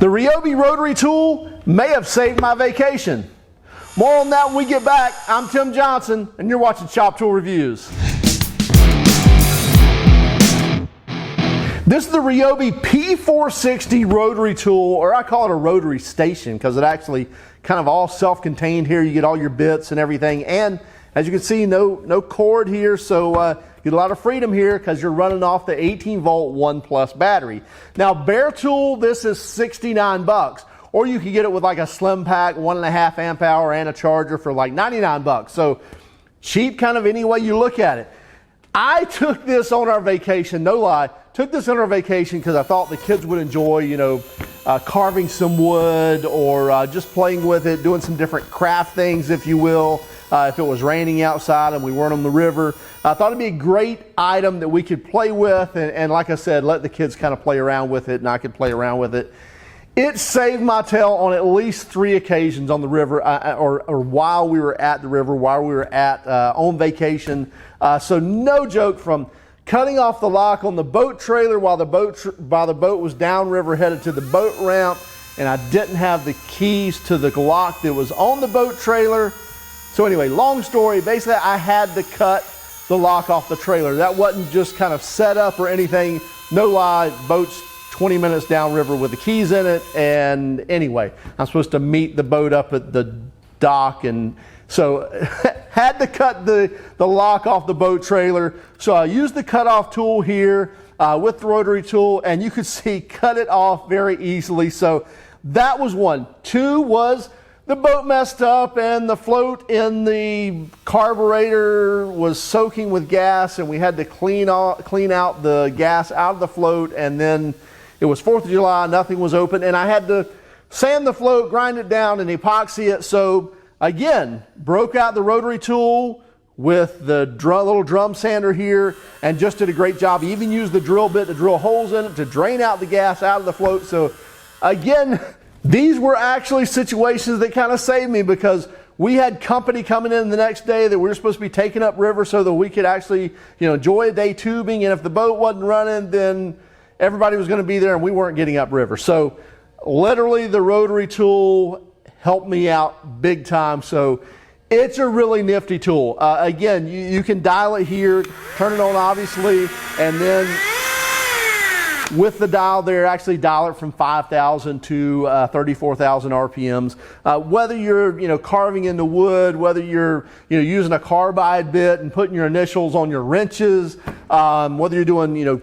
The Ryobi rotary tool may have saved my vacation. More on that when we get back. I'm Tim Johnson, and you're watching Shop Tool Reviews. This is the Ryobi P460 Rotary tool, or I call it a rotary station because it actually kind of all self-contained here. You get all your bits and everything, and as you can see, no cord here, so you get a lot of freedom here because you're running off the 18-volt 1+ battery. Now, bare tool, this is 69 bucks, or you can get it with like a slim pack, 1.5 amp hour and a charger for like 99 bucks. So cheap kind of any way you look at it. I took this on our vacation, no lie. Took this on our vacation because I thought the kids would enjoy, you know, carving some wood or just playing with it, doing some different craft things, if you will. If it was raining outside and we weren't on the river, I thought it'd be a great item that we could play with, and like I said, let the kids kind of play around with it, and I could play around with it. It saved my tail on at least 3 occasions on the river, or while we were at the river, while we were at on vacation. So no joke, from cutting off the lock on the boat trailer while the boat was downriver headed to the boat ramp, and I didn't have the keys to the lock that was on the boat trailer. So anyway, long story, basically I had to cut the lock off the trailer. That wasn't just kind of set up or anything. No lie, boat's 20 minutes downriver with the keys in it, and anyway, I'm supposed to meet the boat up at the dock, and so had to cut the lock off the boat trailer. So I used the cutoff tool here with the rotary tool, and you could see cut it off very easily. So that was one. 2 was the boat messed up and the float in the carburetor was soaking with gas, and we had to clean out the gas out of the float, and then it was 4th of July, nothing was open, and I had to sand the float, grind it down, and epoxy it. So again, broke out the rotary tool with the little drum sander here and just did a great job. Even used the drill bit to drill holes in it to drain out the gas out of the float. So again, these were actually situations that kind of saved me, because we had company coming in the next day that we were supposed to be taking up river so that we could actually, you know, enjoy a day tubing. And if the boat wasn't running, then everybody was going to be there and we weren't getting up river. So literally the rotary tool helped me out big time. So it's a really nifty tool. Again, you can dial it here, turn it on obviously, and then with the dial there, actually dial it from 5,000 to 34,000 RPMs. Whether you're carving into wood, whether you're using a carbide bit and putting your initials on your wrenches, whether you're doing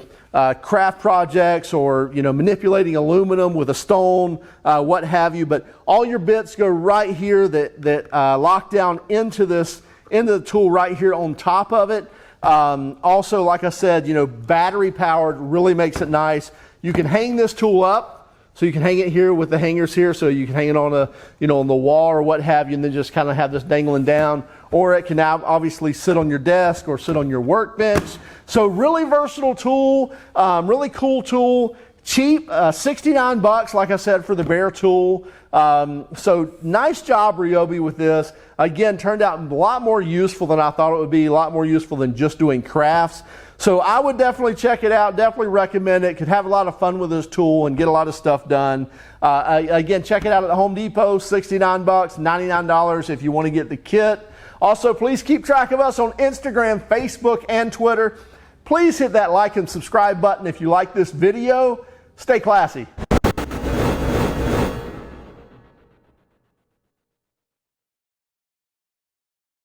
craft projects or manipulating aluminum with a stone, what have you. But all your bits go right here that lock down into the tool right here on top of it. Also, like I said, battery powered, really makes it nice. You can hang this tool up, so you can hang it here with the hangers here, so you can hang it on on the wall or what have you, and then just kind of have this dangling down. Or it can now obviously sit on your desk or sit on your workbench. So really versatile tool, really cool tool. Cheap, 69 bucks, like I said, for the bare tool. So nice job, Ryobi, with this. Again, turned out a lot more useful than I thought it would be, a lot more useful than just doing crafts. So I would definitely check it out, definitely recommend it. Could have a lot of fun with this tool and get a lot of stuff done. Again, check it out at the Home Depot, 69 bucks, $99 if you want to get the kit. Also, please keep track of us on Instagram, Facebook, and Twitter. Please hit that like and subscribe button if you like this video. Stay classy.